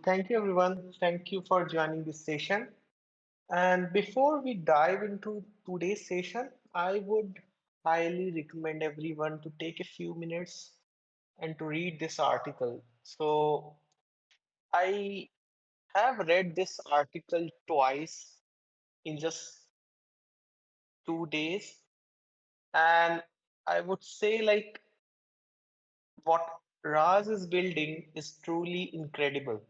Thank you everyone. Thank you for joining this session. And before we dive into today's session, I would highly recommend everyone to take a few minutes and to read this article. I have read this article twice in just 2 days, and I would say like what Raz is building is truly incredible.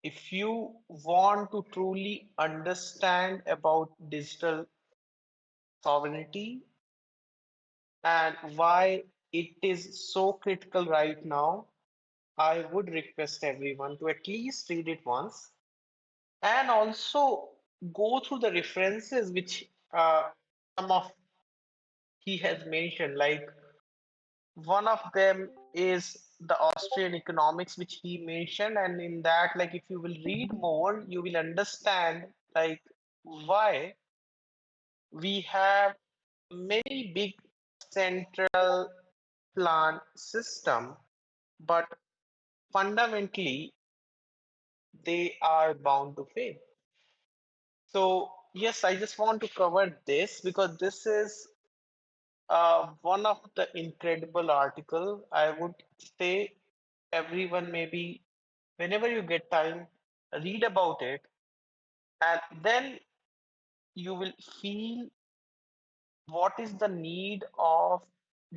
If you want to truly understand about digital sovereignty and why it is so critical right now, I would request everyone to at least read it once and also go through the references which some of he has mentioned. Like one of them is the Austrian economics, which he mentioned, and in that, like if you will read more, you will understand like why we have many big central plan system, but fundamentally they are bound to fail. So yes, I just want to cover this because this is one of the incredible article. I would say everyone maybe whenever you get time, read about it, and then you will feel what is the need of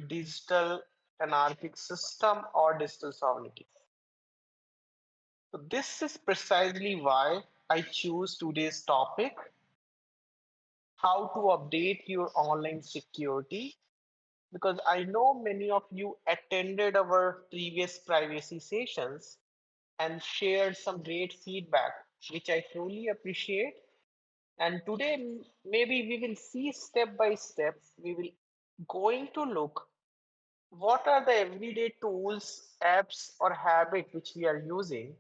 digital anarchic system or digital sovereignty. So this is precisely why I choose today's topic, how to update your online security, because I know many of you attended our previous privacy sessions and shared some great feedback, which I truly appreciate. And today, maybe we will see step by step, we will going to look what are the everyday tools, apps, or habit which we are using,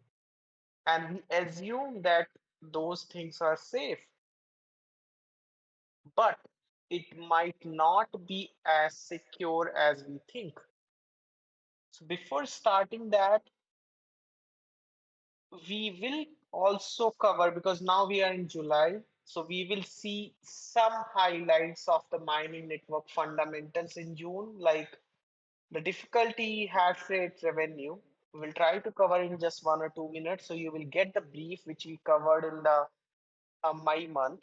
and we assume that those things are safe, but it might not be as secure as we think. So before starting that, we will also cover, because now we are in July, so we will see some highlights of the mining network fundamentals in June, like the difficulty, hash rate, revenue. We'll try to cover in just 1 or 2 minutes, so you will get the brief which we covered in the my month.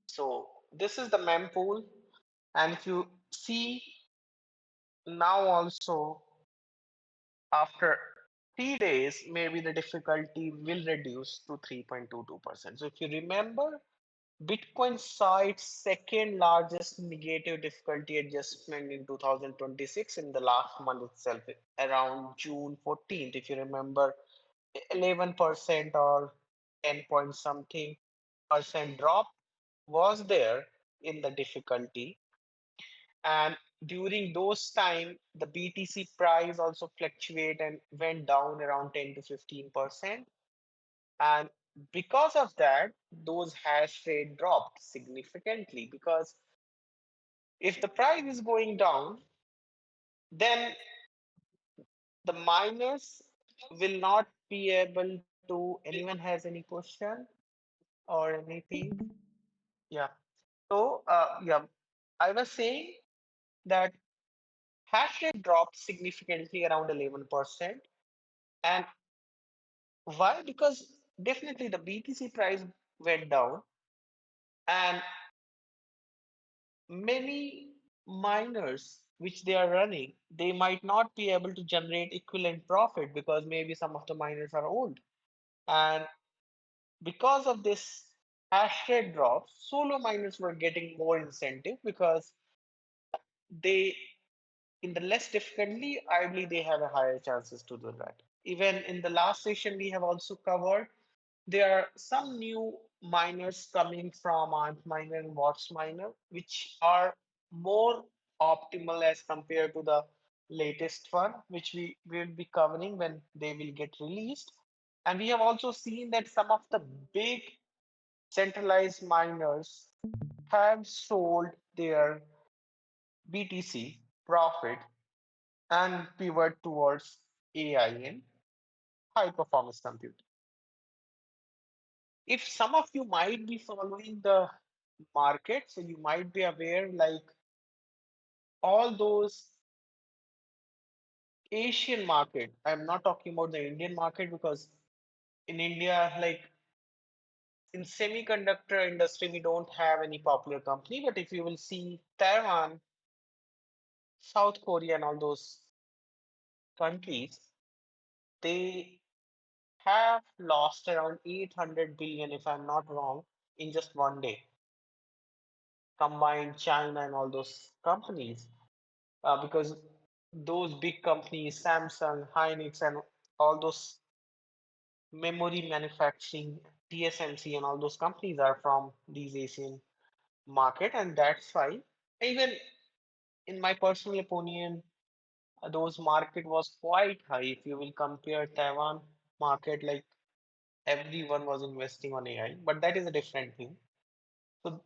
So this is the mempool, and if you see now also after 3 days, maybe the difficulty will reduce to 3.22%. So if you remember, Bitcoin saw its second largest negative difficulty adjustment in 2026 in the last month itself, around June 14th. If you remember, 11% or 10 point something percent drop was there in the difficulty. And during those time, the BTC price also fluctuated and went down around 10 to 15%. And because of that, those hash rate dropped significantly, because if the price is going down, then the miners will not be able to. Anyone has any question or anything? Yeah. Yeah, I was saying that hash rate dropped significantly around 11%. And why? Because definitely the BTC price went down, and many miners which they are running, they might not be able to generate equivalent profit because maybe some of the miners are old. And because of this hash rate drop, solo miners were getting more incentive because they, in the less difficulty, I believe they have a higher chances to do that. Even in the last session, we have also covered there are some new miners coming from Antminer and Watts miner, which are more optimal as compared to the latest one, which we will be covering when they will get released. And we have also seen that some of the big centralized miners have sold their BTC profit and pivot towards AIN. high performance computing. If some of you might be following the market, so you might be aware like all those Asian market. I'm not talking about the Indian market because in India, like in semiconductor industry, we don't have any popular company. But if you will see Taiwan, South Korea, and all those countries, they have lost around 800 billion, if I'm not wrong, in just one day. Combined China and all those companies, because those big companies, Samsung, Hynix, and all those memory manufacturing, TSMC, and all those companies are from these Asian market, and that's why even in my personal opinion, those market was quite high. If you will compare Taiwan market, like everyone was investing on AI, but that is a different thing. So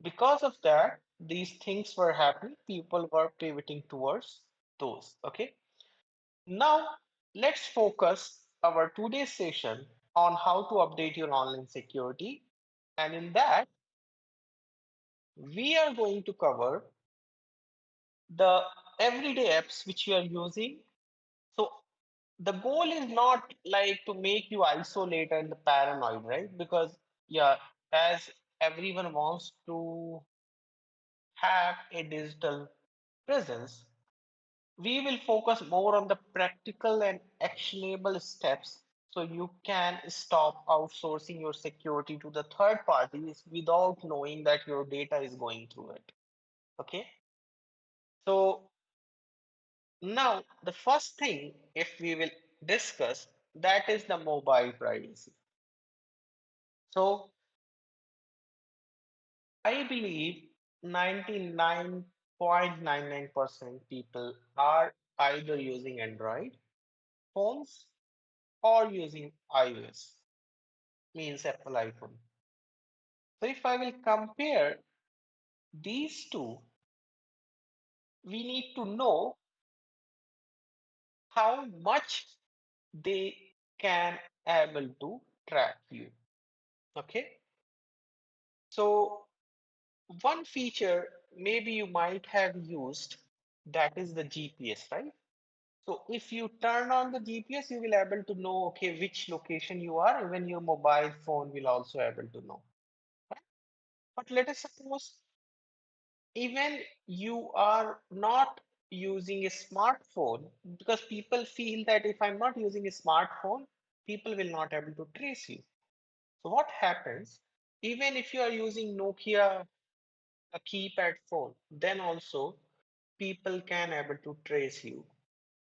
because of that, these things were happening. People were pivoting towards those. Okay. Now let's focus our today's session on how to update your online security. And in that, we are going to cover the everyday apps which you are using. So the goal is not like to make you isolate and paranoid, right? Because yeah, as everyone wants to have a digital presence, we will focus more on the practical and actionable steps so you can stop outsourcing your security to the third parties without knowing that your data is going through it. Okay. So now the first thing, if we will discuss, that is the mobile privacy. So I believe 99.99% people are either using Android phones or using iOS, means Apple iPhone. So if I will compare these two, we need to know how much they can able to track you. Okay. So one feature maybe you might have used, that is the GPS, right? So if you turn on the GPS, you will able to know, okay, which location you are, even your mobile phone will also able to know. Right? But let us suppose even you are not using a smartphone, because people feel that if I'm not using a smartphone, people will not able to trace you. So what happens, even if you are using Nokia, a keypad phone, then also people can able to trace you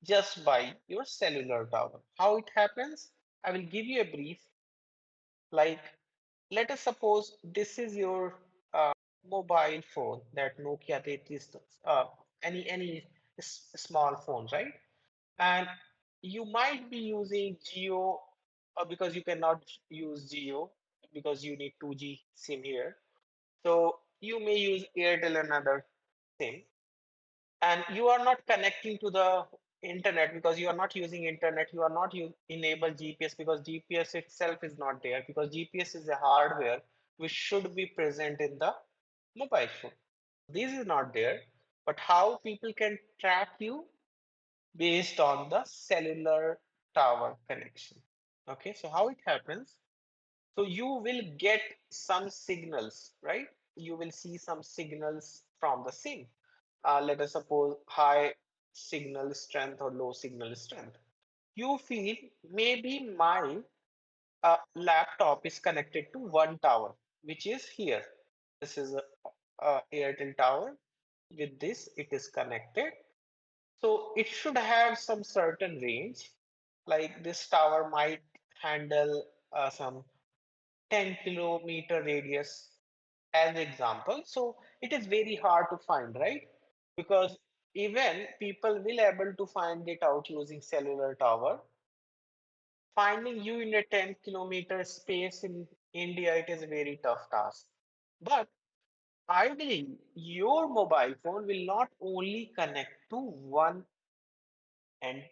just by your cellular tower. How it happens? I will give you a brief. Like, let us suppose this is your mobile phone, that Nokia, that is any small phone, right? And you might be using Geo, because you cannot use Geo because you need 2G SIM here. So you may use Airtel and other SIM, and you are not connecting to the internet because you are not using internet, you are not enable GPS because GPS itself is not there, because GPS is a hardware which should be present in the mobile phone. This is not there, but how people can track you based on the cellular tower connection. Okay, so how it happens, so you will get some signals, right? You will see some signals from the SIM. Let us suppose high signal strength or low signal strength. You feel maybe my laptop is connected to one tower, which is here. This is a Airtel tower. With this, it is connected. So it should have some certain range. Like this tower might handle some 10-kilometer radius as example. So it is very hard to find, right? Because even people will able to find it out using cellular tower. Finding you in a 10-kilometer space in India, it is a very tough task. But ideally, your mobile phone will not only connect to one end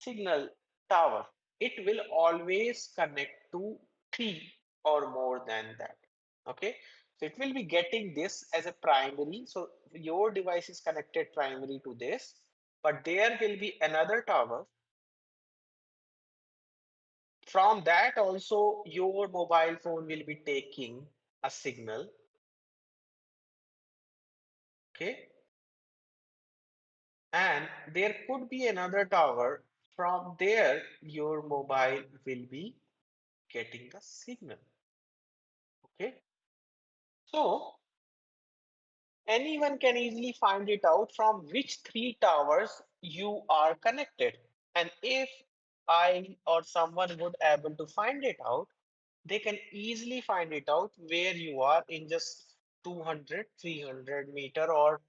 signal tower. it will always connect to three or more than that. Okay, so it will be getting this as a primary. So your device is connected primary to this, but there will be another tower. From that also your mobile phone will be taking a signal. Okay, and there could be another tower. From there your mobile will be getting a signal. Okay, so anyone can easily find it out from which three towers you are connected. And if I or someone would able to find it out, they can easily find it out where you are in just 200, 300 meter or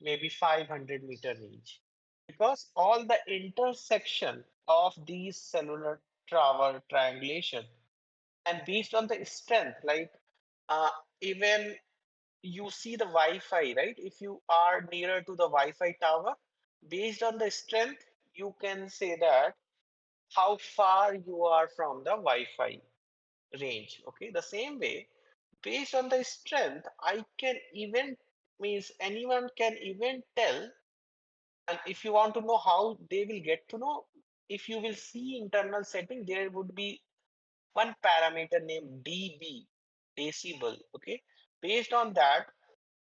maybe 500 meter range. Because all the intersection of these cellular tower triangulation and based on the strength, like uh, even you see the Wi-Fi, right? If you are nearer to the Wi-Fi tower, based on the strength, you can say that how far you are from the Wi-Fi range. Okay, the same way, based on the strength, I can even means anyone can even tell. And if you want to know how they will get to know, if you will see internal setting, there would be one parameter named dB, decibel. Okay, based on that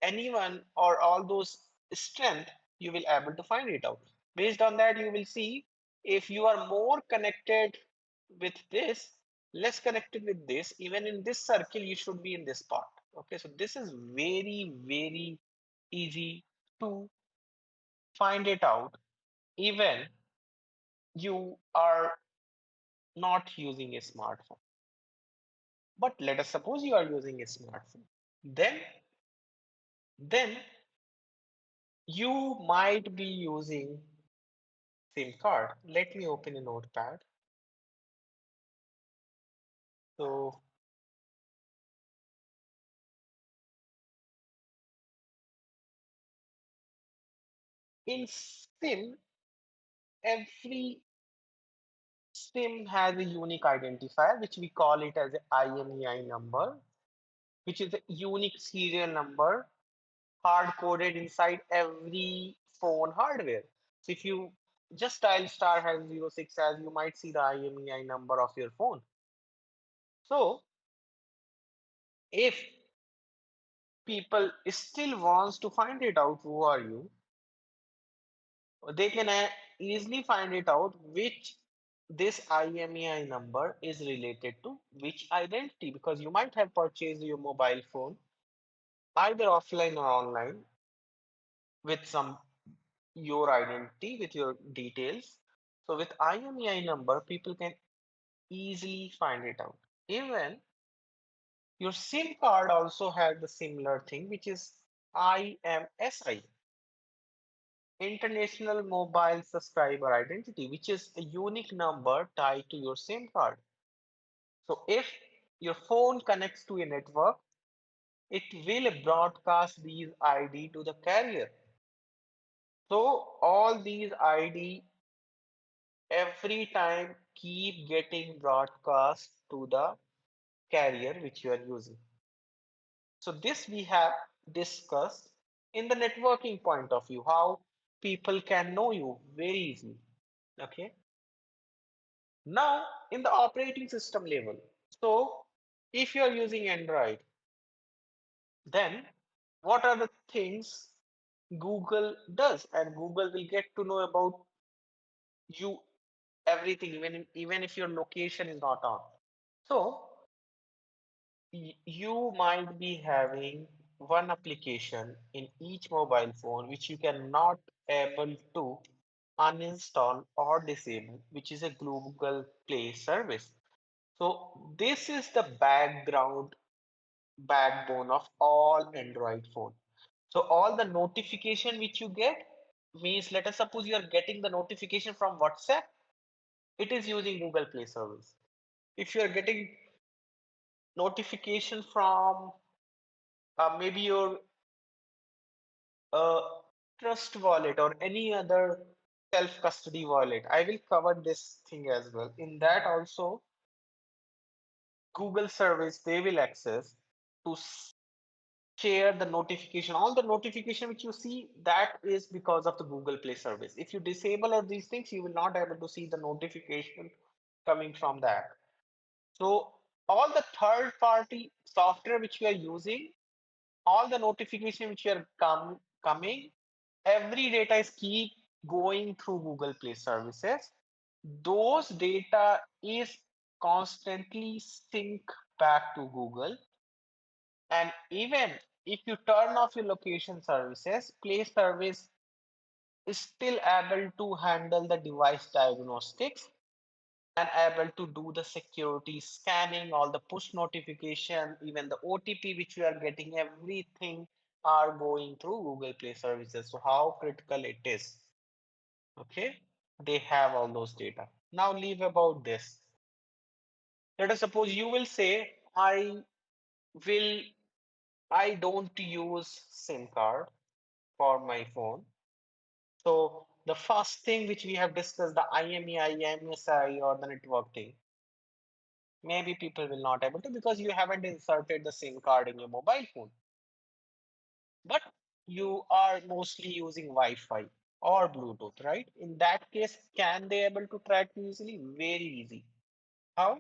anyone or all those strength you will able to find it out. Based on that you will see if you are more connected with this, less connected with this, even in this circle you should be in this part. Okay, so this is very easy to find it out even you are not using a smartphone. But let us suppose you are using a smartphone, then then you might be using SIM card. Let me open a notepad. So in SIM, every SIM has a unique identifier, which we call it as a IMEI number, which is a unique serial number hard coded inside every phone hardware. So if you just dial star has 06 as you might see the IMEI number of your phone. So if people still wants to find it out who are you, they can easily find it out which this IMEI number is related to which identity, because you might have purchased your mobile phone either offline or online with some your identity with your details. So with IMEI number people can easily find it out. Even your SIM card also has the similar thing, which is IMSI, International Mobile Subscriber Identity, which is a unique number tied to your SIM card. So if your phone connects to a network, it will broadcast these ID to the carrier. So all these ID every time keep getting broadcast to the carrier which you are using. So this we have discussed in the networking point of view, how people can know you very easily. Okay. Now, in the operating system level, so if you are using Android, then what are the things Google does? And Google will get to know about you everything, even if your location is not on. So you might be having one application in each mobile phone which you cannot able to uninstall or disable, which is a Google Play service. So this is the backbone of all Android phone. So all the notification which you get means, let us suppose you are getting the notification from WhatsApp, it is using Google Play service. If you are getting notification from maybe your uh, Trust Wallet or any other self custody wallet. I will cover this thing as well. In that also, Google service they will access to share the notification. All the notification which you see, that is because of the Google Play service. If you disable all these things, you will not able to see the notification coming from that. So all the third party software which we are using, all the notification which are coming, every data is keep going through Google Play services. Those data is constantly sync back to Google. And even if you turn off your location services, Play service is still able to handle the device diagnostics and able to do the security scanning, all the push notification, even the OTP which you are getting, everything are going through Google Play services. So how critical it is. Okay, they have all those data. Now leave about this. Let us suppose you will say, will, I don't use SIM card for my phone. So the first thing which we have discussed, the IMEI, MSI, or the network thing, maybe people will not able to because you haven't inserted the SIM card in your mobile phone. But you are mostly using Wi-Fi or Bluetooth, right? In that case, can they able to track you easily? Very easy. How?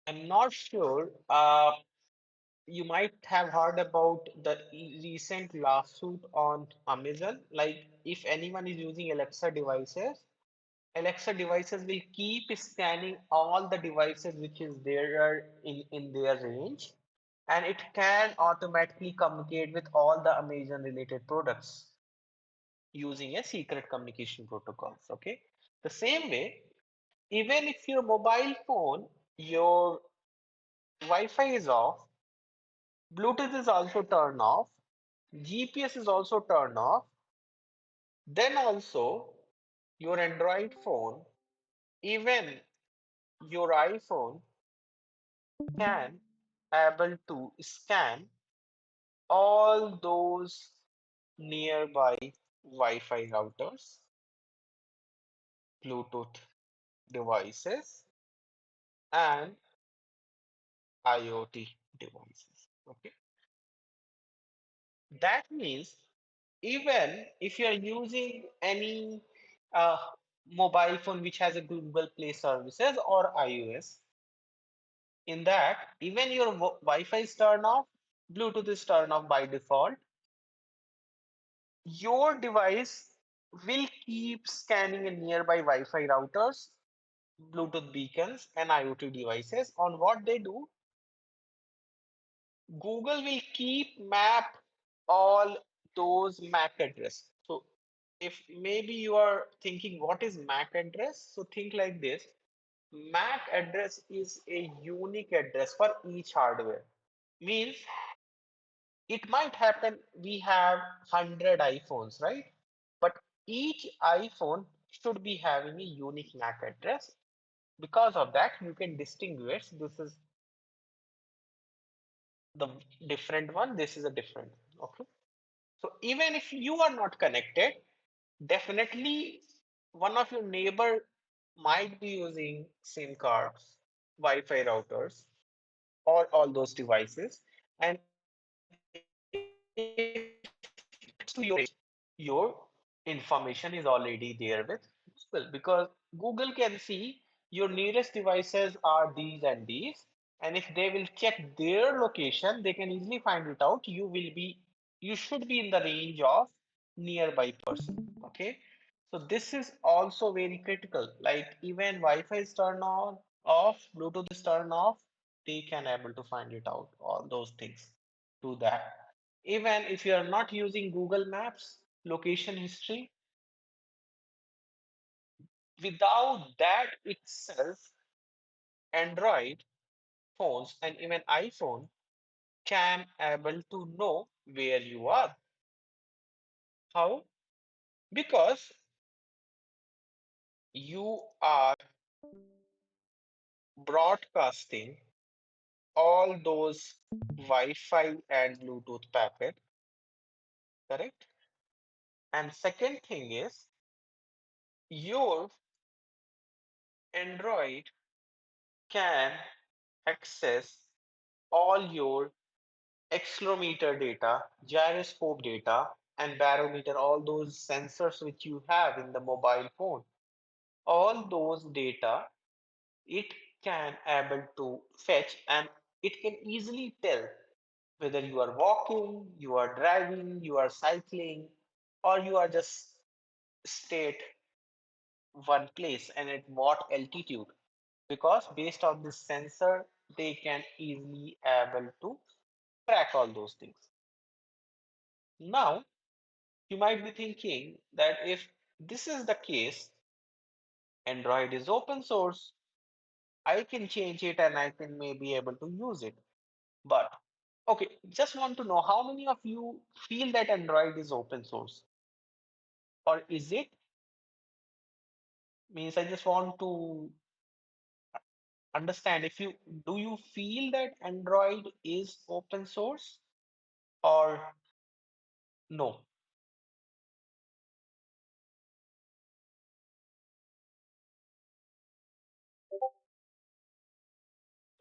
I'm not sure. You might have heard about the recent lawsuit on Amazon. Like, if anyone is using Alexa devices will keep scanning all the devices which is there in their range, and it can automatically communicate with all the Amazon related products using a secret communication protocols. Okay. The same way, even if your mobile phone, your Wi-Fi is off, Bluetooth is also turned off, GPS is also turned off, then also your Android phone, even your iPhone can able to scan all those nearby Wi-Fi routers, Bluetooth devices, and IoT devices. Okay, that means even if you are using any uh, mobile phone which has a Google Play services or iOS, in that even your Wi-Fi is turned off, Bluetooth is turned off by default, your device will keep scanning in nearby Wi-Fi routers, Bluetooth beacons, and IoT devices. On what they do, Google will keep map all those MAC address. So if maybe you are thinking what is MAC address, so think like this. MAC address is a unique address for each hardware. Means it might happen we have 100 iPhones, right? But each iPhone should be having a unique MAC address. Because of that, you can distinguish this is the different one, this is a different one. Okay. So even if you are not connected, definitely one of your neighbor might be using SIM cards, Wi-Fi routers, or all those devices. And if connects to your range, your information is already there with Google because Google can see your nearest devices are these and these. And if they will check their location, they can easily find it out. You should be in the range of nearby person. Okay. So this is also very critical. Like even Wi-Fi is turned on, off, Bluetooth is turned off, they can able to find it out. All those things do that. Even if you are not using Google Maps, location history, without that itself, Android phones and even iPhone can able to know where you are. How? Because you are broadcasting all those Wi-Fi and Bluetooth packet, correct? And second thing is your Android can access all your accelerometer data, gyroscope data, and barometer, all those sensors which you have in the mobile phone. All those data it can able to fetch, and it can easily tell whether you are walking, you are driving, you are cycling, or you are just stay at one place and at what altitude. Because based on this sensor, they can easily able to track all those things. Now, you might be thinking that if this is the case, Android is open source, I can change it and I can maybe able to use it. But okay, just want to know how many of you feel that Android is open source? Or is it? Means I just want to understand if you do you feel that Android is open source or no?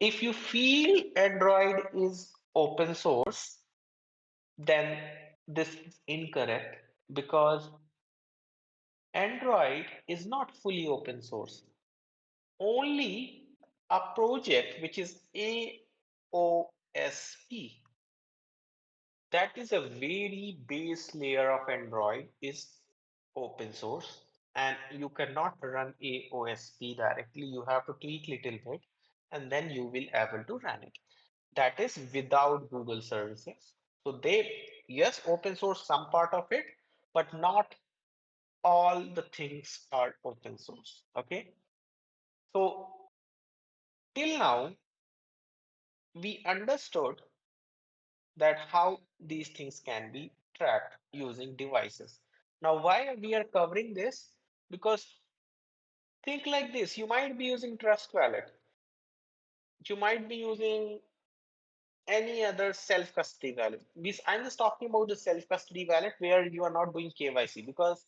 If you feel Android is open source, then this is incorrect because Android is not fully open source. Only a project which is AOSP, that is a very base layer of Android, is open source, and you cannot run AOSP directly. You have to tweak little bit and then you will able to run it. That is without Google services. So they, yes, open source some part of it, but not all the things are open source. Okay. So till now, we understood that how these things can be tracked using devices. Now, why we are covering this? Because think like this, you might be using Trust Wallet, you might be using any other self-custody wallet. I'm just talking about the self-custody wallet where you are not doing KYC because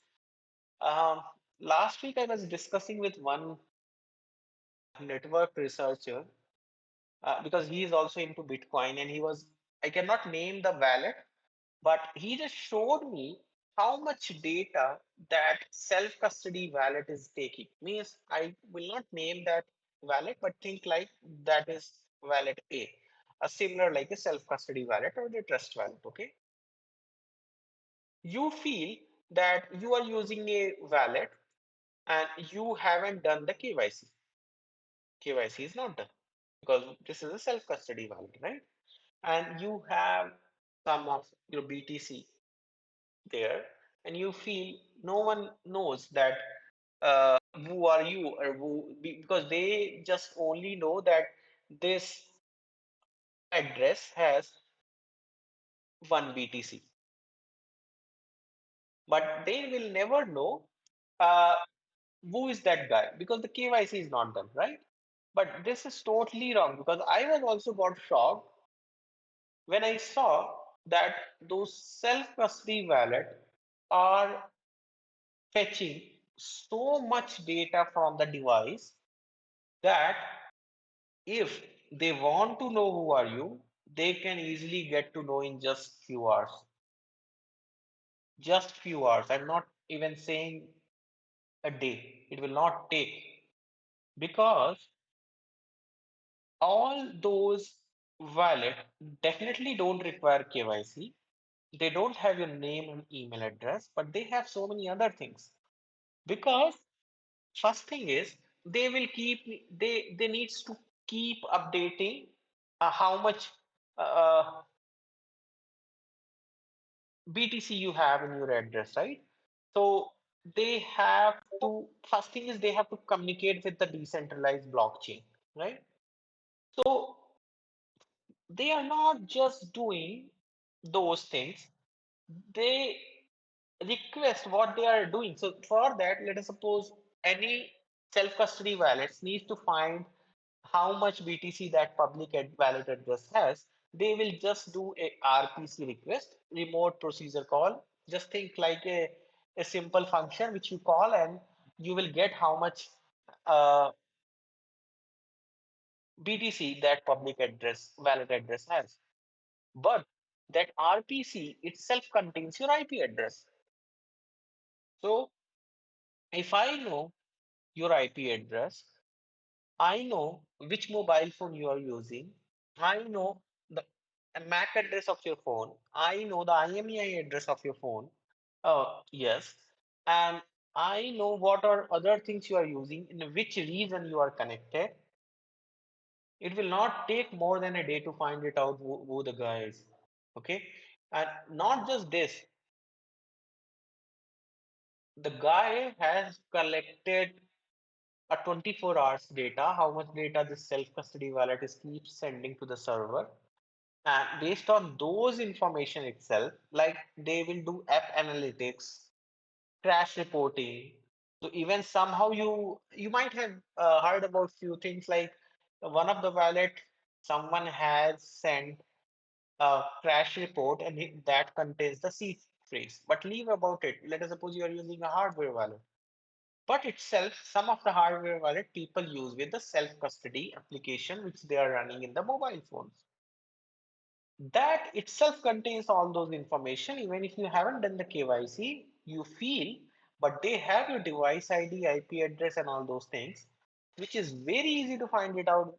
um, last week I was discussing with one network researcher because he is also into Bitcoin and he was, I cannot name the wallet, but he just showed me how much data that self-custody wallet is taking. Means I will not name that wallet, but think like that is wallet a similar like a self-custody wallet or the trust wallet. Okay, you feel that you are using a wallet and you haven't done the KYC. KYC is not done because this is a self-custody wallet, right? And you have some of your BTC there and you feel no one knows that who are you or because they just only know that this address has one BTC, but they will never know uh, who is that guy because the KYC is not done, right? But this is totally wrong because I was also got shocked when I saw that those self-custody wallet are fetching so much data from the device that if they want to know who are you, they can easily get to know in just few hours. Just few hours. I'm not even saying a day. It will not take because all those wallet definitely don't require KYC. They don't have your name and email address, but they have so many other things. Because first thing is they needs to keep updating how much uh, BTC you have in your address, right? So they have to first thing is they have to communicate with the decentralized blockchain, right? So they are not just doing those things, they request what they are doing. So for that, let us suppose any self-custody wallets needs to find how much BTC that public wallet address has. They will just do a RPC request, remote procedure call. Just think like a a simple function which you call and you will get how much uh, BTC that public address, valid address has. But that RPC itself contains your IP address. So if I know your IP address, I know which mobile phone you are using. I know the MAC address of your phone. I know the IMEI address of your phone. Yes. And I know what are other things you are using, in which region you are connected. It will not take more than a day to find it out who the guy is. Okay. And not just this, the guy has collected a 24 hours data, how much data this self-custody wallet is keeps sending to the server. And based on those information itself, like they will do app analytics, crash reporting. So even somehow you might have heard about few things like one of the wallet, someone has sent a crash report and that contains the seed phrase. But leave about it. Let us suppose you are using a hardware wallet. But itself, some of the hardware wallet people use with the self-custody application which they are running in the mobile phones. That itself contains all those information. Even if you haven't done the KYC, you feel, but they have your device ID, IP address, and all those things, which is very easy to find it out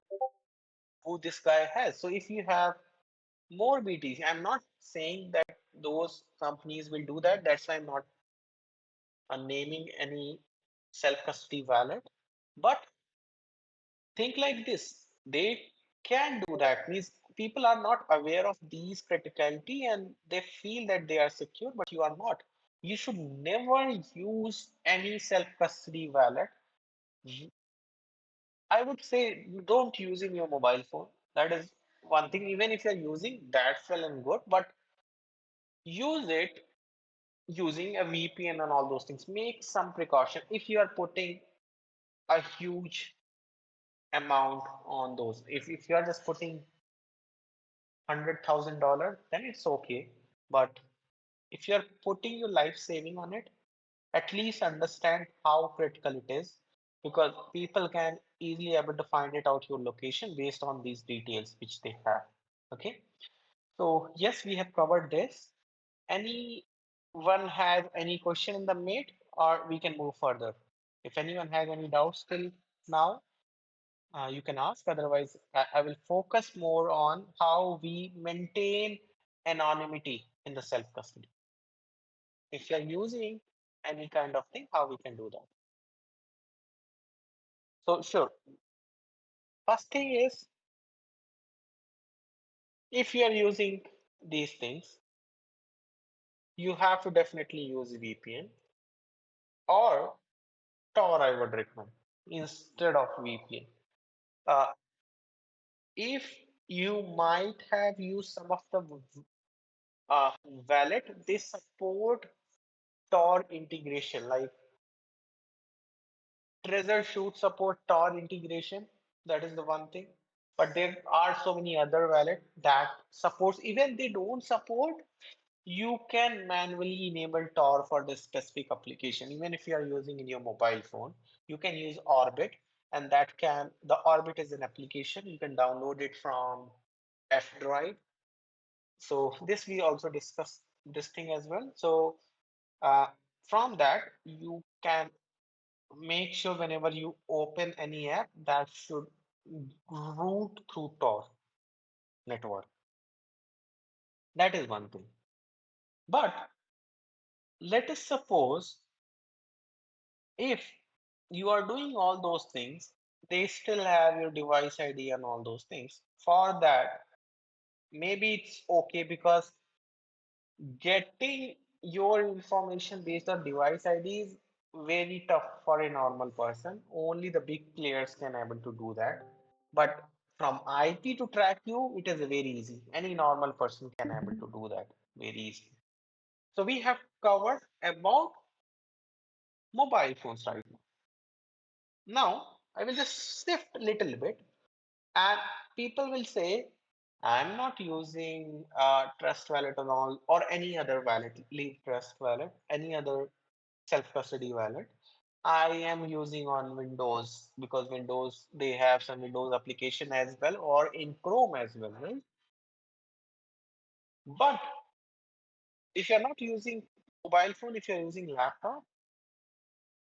who this guy has. So if you have more BTC, I'm not saying that those companies will do that. That's why I'm not naming any self-custody wallet. But think like this, they can do that. Means people are not aware of these criticality and they feel that they are secure, but you are not. You should never use any self-custody wallet. I would say you don't use in your mobile phone. That is one thing. Even if you're using, that's well and good, but use it using a VPN and all those things. Make some precaution. If you are putting a huge amount on those, if you are just putting $100,000, then it's okay. But if you're putting your life saving on it, at least understand how critical it is because people can easily able to find it out your location based on these details which they have. Okay. So yes, we have covered this. Anyone have any question in the mid or we can move further? If anyone has any doubts till now, you can ask. Otherwise, I will focus more on how we maintain anonymity in the self-custody. If you're using any kind of thing, how we can do that. So sure. First thing is, if you are using these things, you have to definitely use VPN or Tor, I would recommend instead of VPN. Uh, if you might have used some of the wallet, they support Tor integration, like Trezor should support Tor integration. That is the one thing. But there are so many other wallet that supports, even they don't support, you can manually enable Tor for this specific application. Even if you are using in your mobile phone, you can use Orbit and the Orbit is an application. You can download it from F Drive. So this we also discussed this thing as well. So uh, from that, you can make sure whenever you open any app that should route through Tor network. That is one thing. But let us suppose if you are doing all those things, they still have your device ID and all those things. For that, maybe it's okay because getting your information based on device ID is very tough for a normal person. Only the big players can able to do that. But from IT to track you, it is very easy. Any normal person can able to do that very easily. So we have covered about mobile phones right now. Now I will just shift a little bit and people will say, I'm not using Trust Wallet or all or any other wallet, leave Trust Wallet, any other self-custody wallet. I am using on Windows because Windows they have some Windows application as well or in Chrome as well, right? But if you're not using mobile phone, if you're using laptop,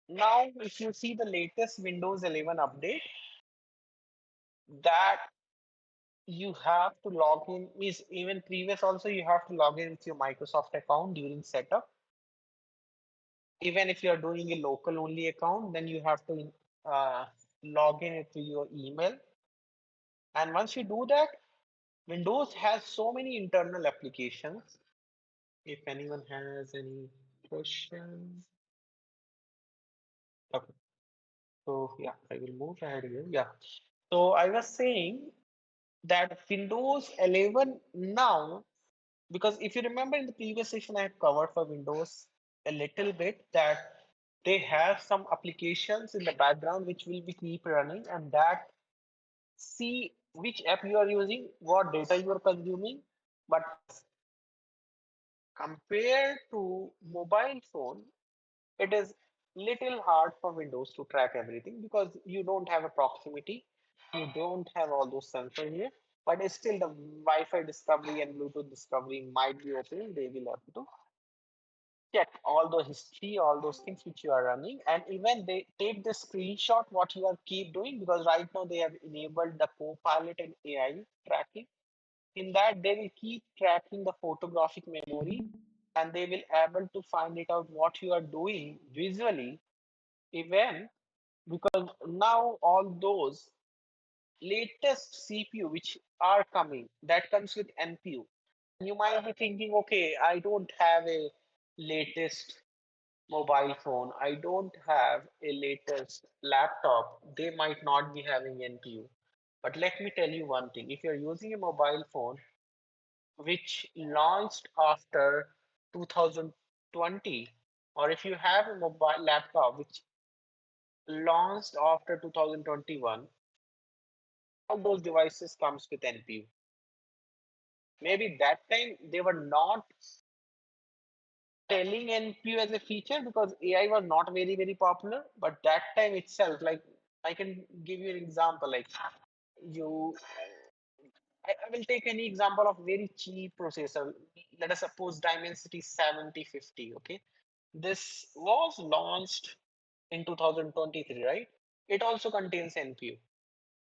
now if you see the latest Windows 11 update, that you have to log in, means even previous also you have to log in with your Microsoft account during setup. Even if you're doing a local only account, then you have to uh, log in with your email. And once you do that, Windows has so many internal applications. If anyone has any questions. Okay. So yeah, I will move ahead here. Yeah. So I was saying that Windows 11 now, because if you remember in the previous session, I have covered for Windows a little bit that they have some applications in the background which will be keep running and that see which app you are using, what data you are consuming. But yes, compared to mobile phone, it is little hard for Windows to track everything because you don't have a proximity, you don't have all those sensors here. But still, the Wi-Fi discovery and Bluetooth discovery might be open. They will have to check all the history, all those things which you are running, and even they take the screenshot what you are keep doing because right now they have enabled the Copilot and AI tracking. In that, they will keep tracking the photographic memory and they will able to find it out what you are doing visually even because now all those latest CPU which are coming that comes with NPU. You might be thinking, okay, I don't have a latest mobile phone. I don't have a latest laptop. They might not be having NPU. But let me tell you one thing. If you're using a mobile phone which launched after 2020, or if you have a mobile laptop which launched after 2021, all those devices comes with NPU. Maybe that time they were not telling NPU as a feature because AI was not very, very popular. But that time itself, like I can give you an example, like you, I will take any example of very cheap processor. Let us suppose Dimensity 7050. Okay, this was launched in 2023, right? It also contains NPU,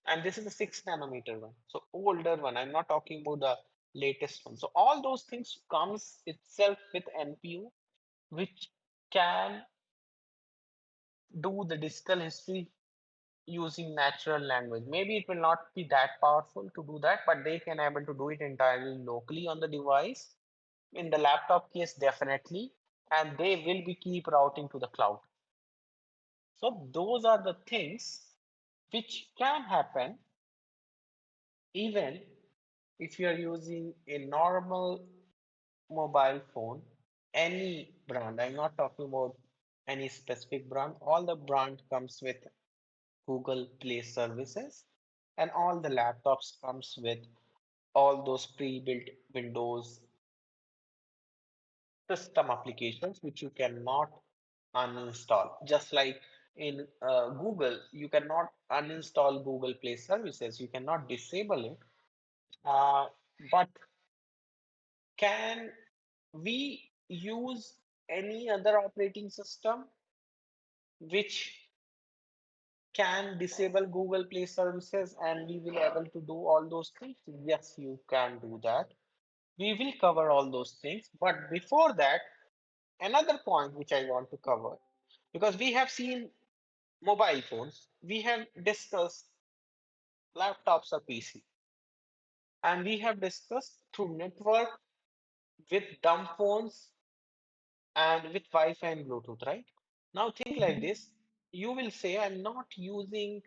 and this is a 6 nanometer one, so older one. I'm not talking about the latest one. So all those things comes itself with NPU, which can do the digital history using natural language. Maybe it will not be that powerful to do that, but they can able to do it entirely locally on the device. In the laptop case, definitely, and they will be keep routing to the cloud. So those are the things which can happen even if you are using a normal mobile phone, any brand. I'm not talking about any specific brand. All the brand comes with Google Play services, and all the laptops comes with all those pre-built Windows system applications which you cannot uninstall. Just like in Google, you cannot uninstall Google Play services. You cannot disable it. Uh, but can we use any other operating system which can disable Google Play services and we will able to do all those things? Yes, you can do that. We will cover all those things. But before that, another point which I want to cover, because we have seen mobile phones, we have discussed laptops or PC, and we have discussed through network with dumb phones and with Wi-Fi and Bluetooth, right? Now think like this. You will say, I'm not using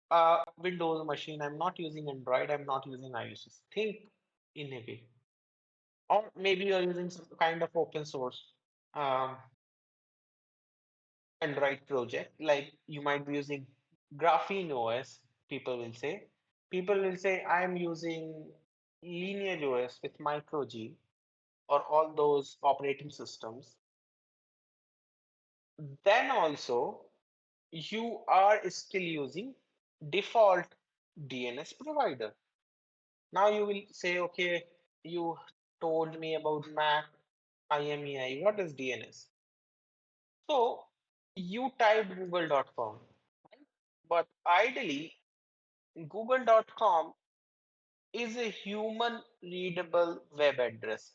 a Windows machine, I'm not using Android, I'm not using iOS. Think in a way. Or maybe you're using some kind of open source um, Android project, like you might be using Graphene OS, people will say. People will say, I'm using Lineage OS with Micro G. or all those operating systems, then also you are still using default DNS provider. Now you will say, okay, you told me about Mac, IMEI, what is DNS? So you typed google.com, but ideally google.com is a human readable web address.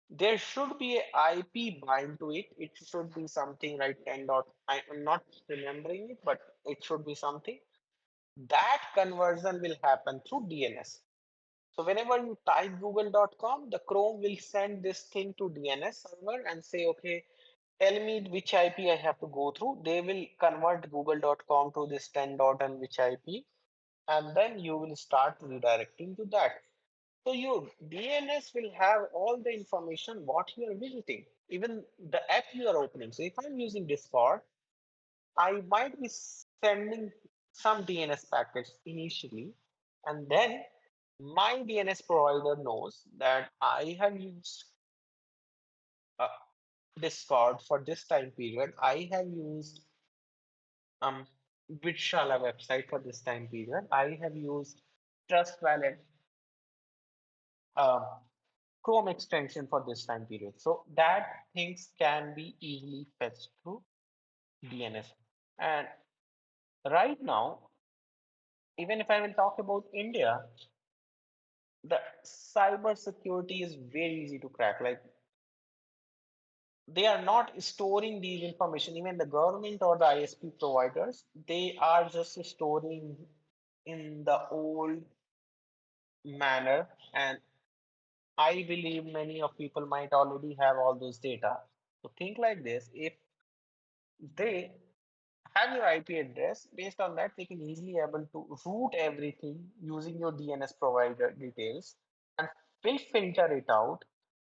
There should be a IP bind to it. It should be something like 10 dot. I'm not remembering it, but it should be something. That conversion will happen through DNS. So whenever you type google.com, the Chrome will send this thing to DNS server and say, okay, tell me which IP I have to go through. They will convert google.com to this 10 dot and which IP, and then you will start redirecting to that. So your DNS will have all the information what you are visiting, even the app you are opening. So if I'm using Discord, I might be sending some DNS packets initially, and then my DNS provider knows that I have used uh, Discord for this time period. I have used um Bitshala website for this time period. I have used Trust Wallet um, Chrome extension for this time period. So that things can be easily fetched through DNS. And right now, even if I will talk about India, the cyber security is very easy to crack. Like they are not storing these information, even the government or the ISP providers, they are just storing in the old manner. And I believe many of people might already have all those data. So think like this, if they have your IP address, based on that, they can easily able to route everything using your DNS provider details and will filter it out.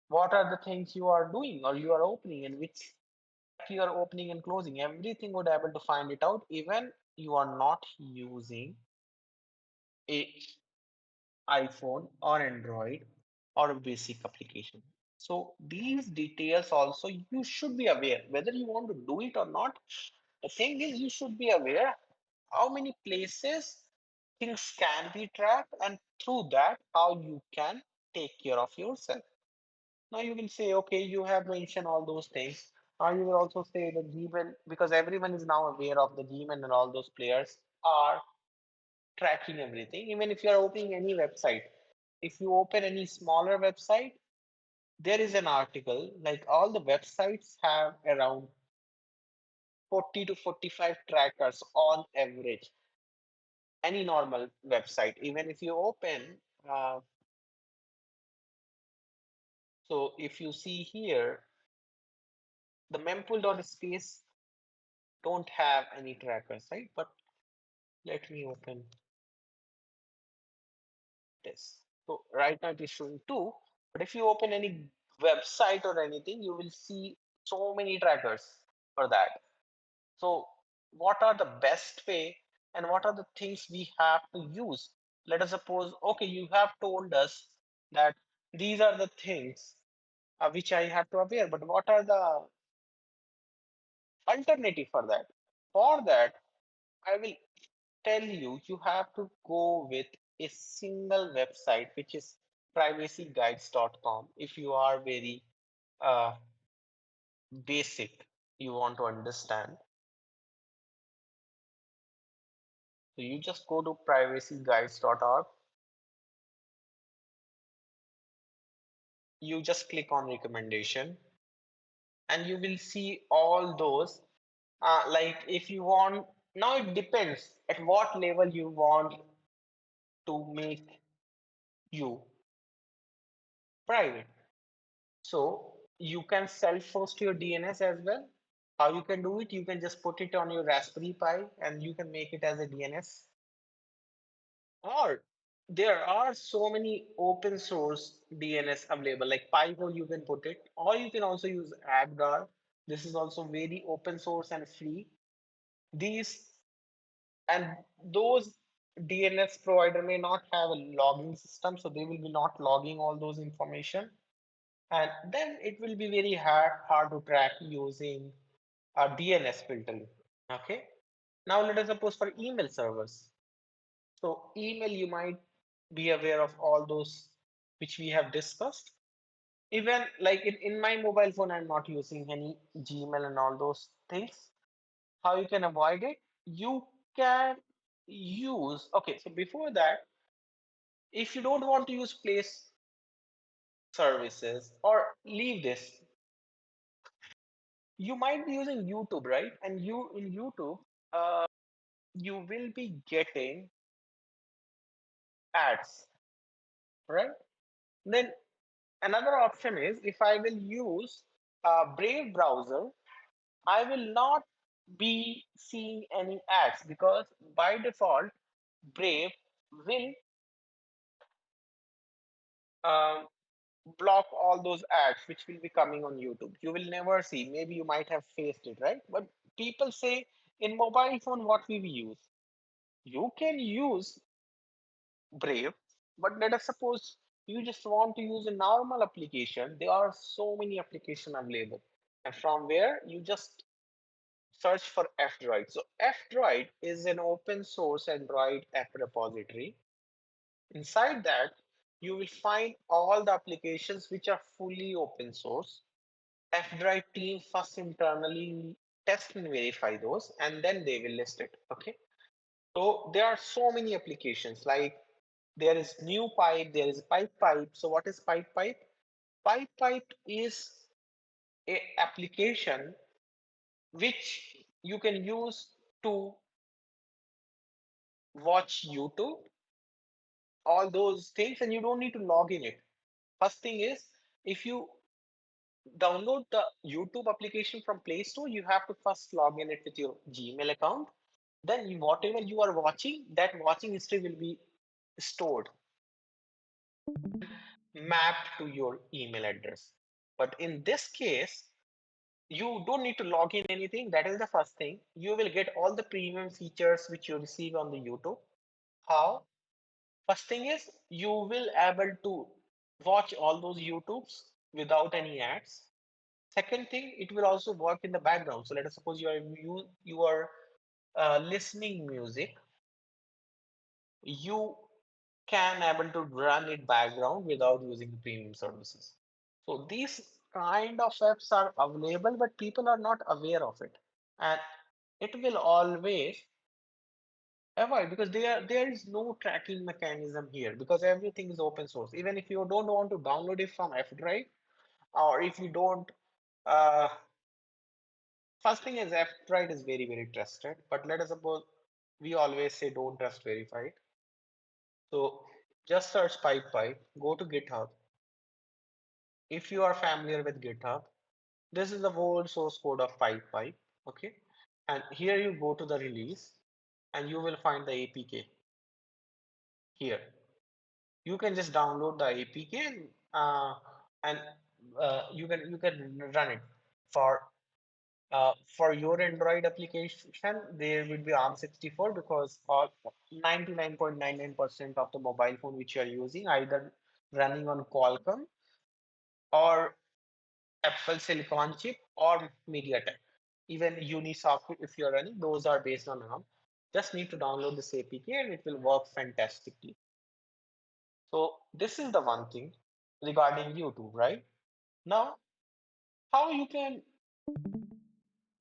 What are the things you are doing or you are opening and which app you are opening and closing? Everything would able to find it out, even you are not using a iPhone or Android or a basic application. So these details also you should be aware whether you want to do it or not. The thing is you should be aware how many places things can be tracked and through that how you can take care of yourself. Now you will say, okay, you have mentioned all those things. Now you will also say the Gmail, because everyone is now aware of the Gmail and all those players are tracking everything. Even if you are opening any website, if you open any smaller website, there is an article like all the websites have around 40 to 45 trackers on average. Any normal website, even if you open, so if you see here, the mempool.space don't have any trackers, right? But let me open this. So right now it is showing two, but if you open any website or anything, you will see so many trackers for that. So what are the best way and what are the things we have to use? Let us suppose, okay, you have told us that these are the things which I have to aware, but what are the alternative for that? For that, I will tell you, you have to go with a single website, which is privacyguides.com. If you are very uh, basic, you want to understand. So you just go to privacyguides.org. You just click on recommendation and you will see all those. Like if you want, now it depends at what level you want to make you private. So you can self-host your DNS as well. How you can do it? You can just put it on your Raspberry Pi and you can make it as a DNS. Or there are so many open source DNS available, like Pi-hole you can put it, or you can also use AppGar. This is also very open source and free. These and those DNS provider may not have a logging system, so they will be not logging all those information. And then it will be very hard to track using a DNS filtering. Okay. Now let us suppose for email servers. So email, you might be aware of all those which we have discussed. Even like in my mobile phone, I'm not using any Gmail and all those things. How you can avoid it? You can use, okay, so before that, if you don't want to use place services or leave this, you might be using YouTube, right? And you in YouTube, uh, you will be getting ads, right? Then another option is if I will use a Brave browser, I will not be seeing any ads because by default, Brave will um, block all those ads which will be coming on YouTube. You will never see. Maybe you might have faced it, right? But people say in mobile phone, what we will use? You can use Brave, but let us suppose you just want to use a normal application. There are so many applications available. And from where you just search for F-Droid. So F-Droid is an open source Android app repository. Inside that, you will find all the applications which are fully open source. F-Droid team first internally test and verify those, and then they will list it. Okay. So there are so many applications like there is new pipe, there is pipe pipe. So what is pipe pipe? Pipe pipe is a application which you can use to watch YouTube, all those things, and you don't need to log in it. First thing is, if you download the YouTube application from Play Store, you have to first log in it with your Gmail account. Then whatever you are watching, that watching history will be stored, mapped to your email address. But in this case, you don't need to log in anything. That is the first thing. You will get all the premium features which you receive on the YouTube. How? First thing is you will able to watch all those YouTubes without any ads. Second thing, it will also work in the background. So let us suppose you are listening music, you can able to run it background without using the premium services. So these kind of apps are available, but people are not aware of it, and it will always avoid because there is no tracking mechanism here because everything is open source. Even if you don't want to download it from F drive, or if you don't, uh, first thing is F drive is very trusted. But let us suppose we always say don't trust verified. So just search pipe pipe, go to GitHub. If you are familiar with GitHub, this is the whole source code of pipe pipe. Okay, and here you go to the release, and you will find the APK here. You can just download the APK and you can run it for your Android application. There will be ARM64 because all 99.99% of the mobile phone which you are using either running on Qualcomm or Apple Silicon chip or MediaTek. Even Unisocket, if you're running, those are based on ARM. Just need to download this APK and it will work fantastically. So this is the one thing regarding YouTube, right? Now, how you can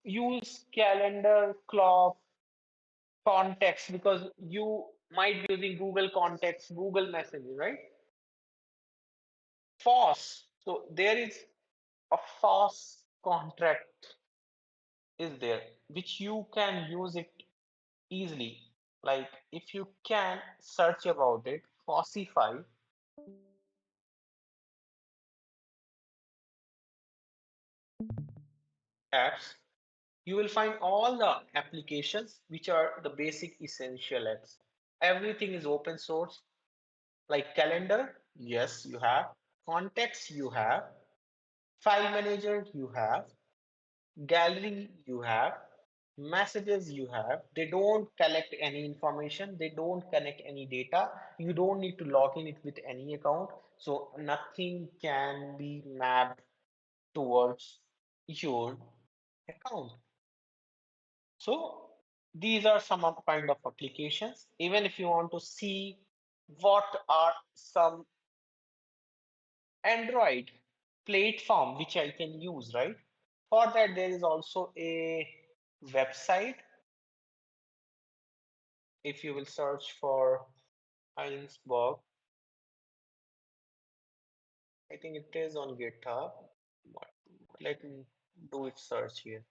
use calendar, clock, context, because you might be using Google Contacts, Google Messages, right? FOSS. So there is a FOSS contract is there, which you can use it easily. Like if you can search about it, Fossify apps, you will find all the applications which are the basic essential apps. Everything is open source, like calendar, yes, you have. Contacts, you have. File manager, you have. Gallery, you have. Messages, you have. They don't collect any information, they don't connect any data. You don't need to log in it with any account. So nothing can be mapped towards your account. So these are some of kind of applications. Even if you want to see what are some Android platform which I can use, right? For that, there is also a website. If you will search for Heinsberg, I think it is on GitHub. Let me do it search here.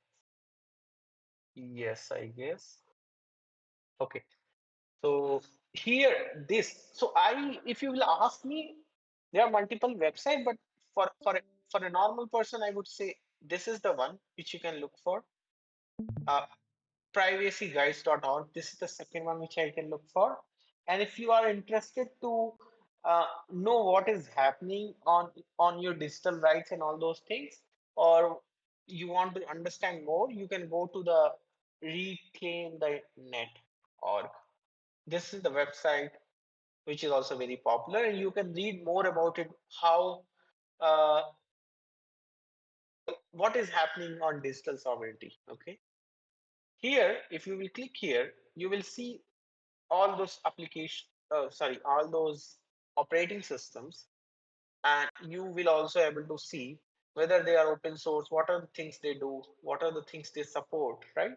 Yes, I guess. Okay. So here, this. So if you will ask me, there are multiple websites, but for a normal person, I would say this is the one which you can look for. Uh, privacyguides.org. This is the second one which I can look for. And if you are interested to know what is happening on your digital rights and all those things, or you want to understand more, you can go to the reclaimthenet.org. This is the website which is also very popular, and you can read more about it, how uh, what is happening on digital sovereignty. Okay, here if you will click here, you will see all those all those operating systems, and you will also able to see whether they are open source, what are the things they do, what are the things they support, right?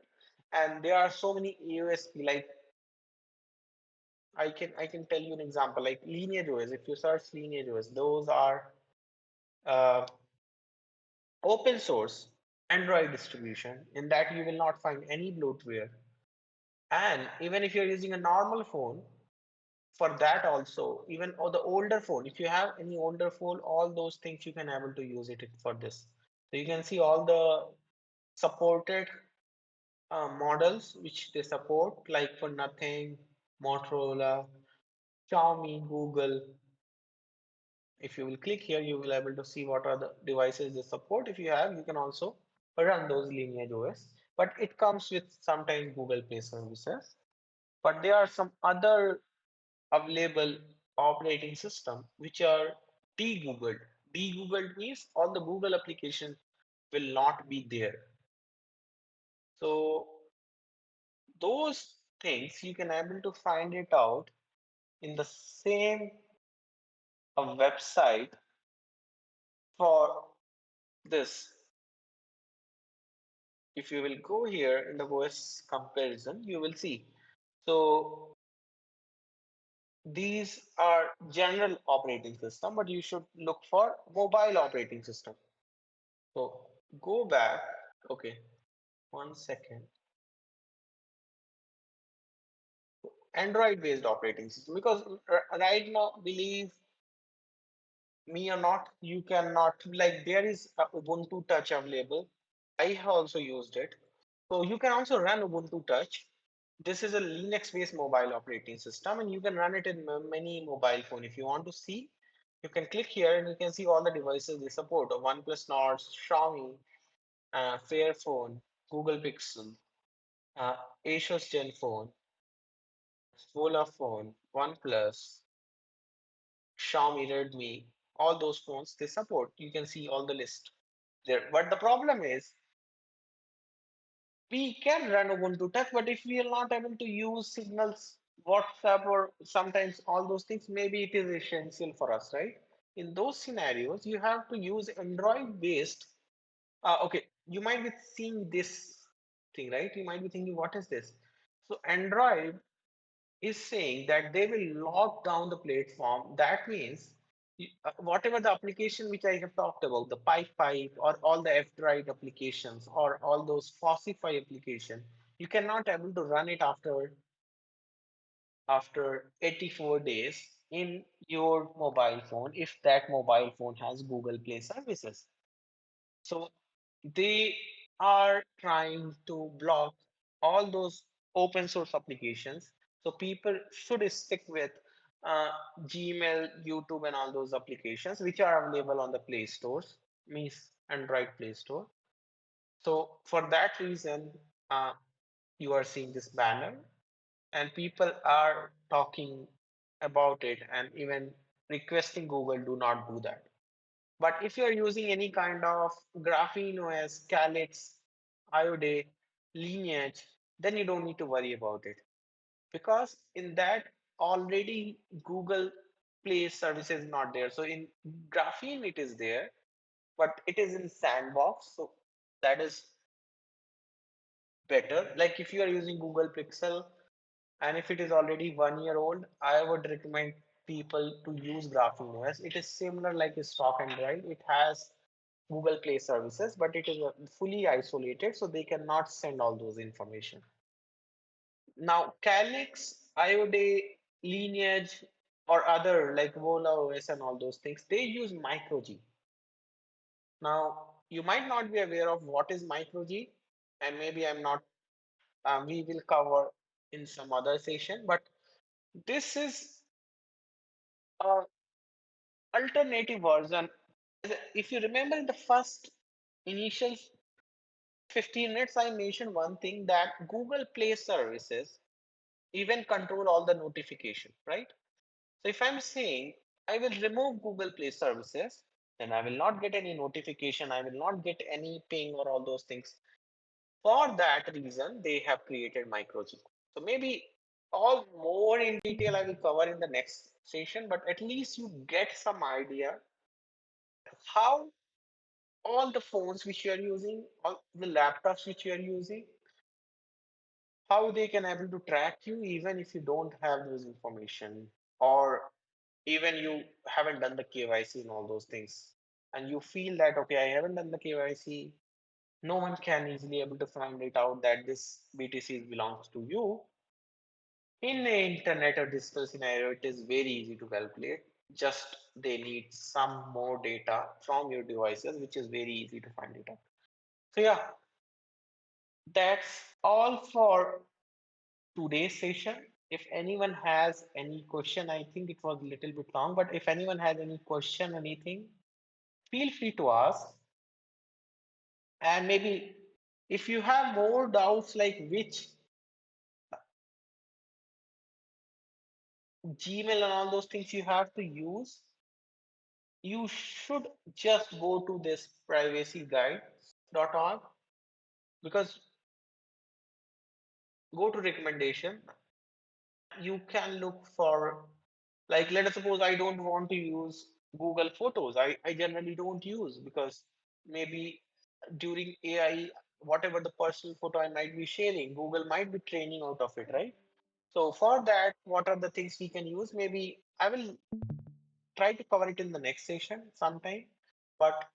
And there are so many AOSP, like I can tell you an example, like lineage OS. If you search lineage OS, those are uh, open source Android distribution. In that, you will not find any bloatware. And even if you're using a normal phone, for that also, even or the older phone, if you have any older phone, all those things you can able to use it for this. So you can see all the supported models which they support, like for Nothing, Motorola, Xiaomi, Google. If you will click here, you will able to see what are the devices they support. If you have, you can also run those lineage OS, but it comes with sometimes Google Play services. But there are some other available operating system which are de-googled. De-googled means all the Google application will not be there. So those things you can able to find it out in the same website for this. If you will go here in the OS comparison, you will see. So these are general operating system, but you should look for mobile operating system. So go back. Okay, 1 second. Android based operating system, because right now, believe me or not, you cannot, like, there is a Ubuntu Touch available. I have also used it. So you can also run Ubuntu Touch. This is a Linux based mobile operating system, and you can run it in many mobile phone. If you want to see, you can click here and you can see all the devices they support: OnePlus Nord, Xiaomi, Fairphone, Google Pixel, Asus Zenfone, Vodafone, OnePlus, Xiaomi, Redmi, all those phones they support. You can see all the list there. But the problem is we can run Ubuntu Touch, but if we are not able to use Signals, WhatsApp, or sometimes all those things, maybe it is essential for us, right? In those scenarios, you have to use Android based. Okay, you might be seeing this thing, right? You might be thinking, what is this? So Android is saying that they will lock down the platform. That means whatever the application which I have talked about, the pipe or all the F-Droid applications or all those Fossify application, you cannot able to run it after 84 days in your mobile phone if that mobile phone has Google Play services. So they are trying to block all those open source applications. So people should stick with uh, Gmail, YouTube, and all those applications which are available on the Play stores, means Android Play Store. So for that reason, you are seeing this banner, and people are talking about it and even requesting Google, do not do that. But if you're using any kind of Graphene OS, Calyx, IODE, Lineage, then you don't need to worry about it. Because in that already Google Play service is not there. So in Graphene it is there, but it is in sandbox. So that is better. Like if you are using Google Pixel and if it is already 1 year old, I would recommend people to use Graphene OS. It is similar like a stock Android. It has Google Play services, but it is fully isolated, so they cannot send all those information. Now, Calyx, IOD, Lineage, or other like Vola OS and all those things, they use micro G. Now, you might not be aware of what is micro G, and maybe I'm not, we will cover in some other session, but this is a alternative version. If you remember in the first initial 15 minutes, I mentioned one thing that Google Play services even control all the notification, right? So if I'm saying I will remove Google Play services, then I will not get any notification. I will not get any ping or all those things. For that reason, they have created microchip. So maybe all more in detail I will cover in the next session, but at least you get some idea how all the phones which you are using, all the laptops which you are using, how they can able to track you even if you don't have those information, or even you haven't done the KYC and all those things, and you feel that okay, I haven't done the KYC, no one can easily able to find it out that this BTC belongs to you. In the internet or digital scenario, it is very easy to calculate. Just they need some more data from your devices, which is very easy to find it out. So yeah, that's all for today's session. If anyone has any question, I think it was a little bit long, but if anyone has any question, anything, feel free to ask. And maybe if you have more doubts like which Gmail and all those things you have to use, you should just go to this privacyguide.org, because go to recommendation and you can look for, like let us suppose I don't want to use Google Photos. I generally don't use because maybe during AI, whatever the personal photo I might be sharing, Google might be training out of it, right? So for that, what are the things we can use? Maybe I will try to cover it in the next session sometime, but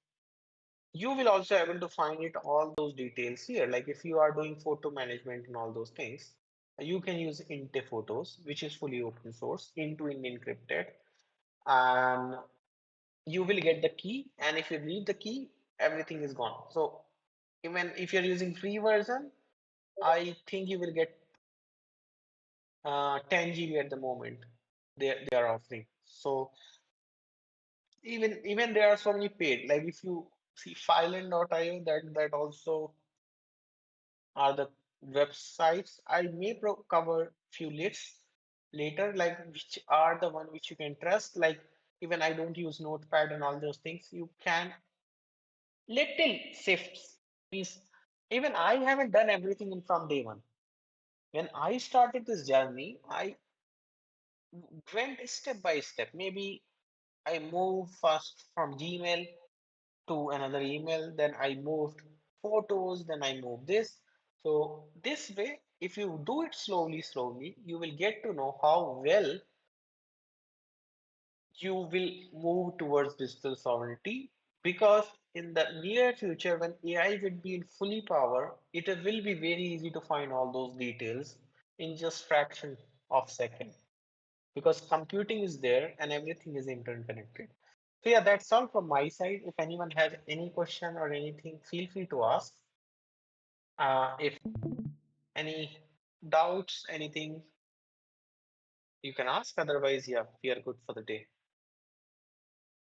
you will also able to find it all those details here. Like if you are doing photo management and all those things, you can use Inte Photos, which is fully open source, end-to-end encrypted, and you will get the key. And if you leave the key, everything is gone. So even if you're using free version, I think you will get 10 GB at the moment they are offering. So even there are so many paid. Like if you see fileand.io, that also are the websites. I may cover few lists later, like which are the one which you can trust. Like even I don't use Notepad and all those things. You can little shifts. Means even I haven't done everything in from day one. When I started this journey, I went step by step. Maybe I moved first from Gmail to another email, then I moved photos, then I moved this. So this way, if you do it slowly, you will get to know how well you will move towards digital sovereignty. Because in the near future, when AI will be in fully power, it will be very easy to find all those details in just fraction of second, because computing is there and everything is interconnected. So yeah, that's all from my side. If anyone has any question or anything, feel free to ask. If any doubts, anything, you can ask. Otherwise, yeah, we are good for the day.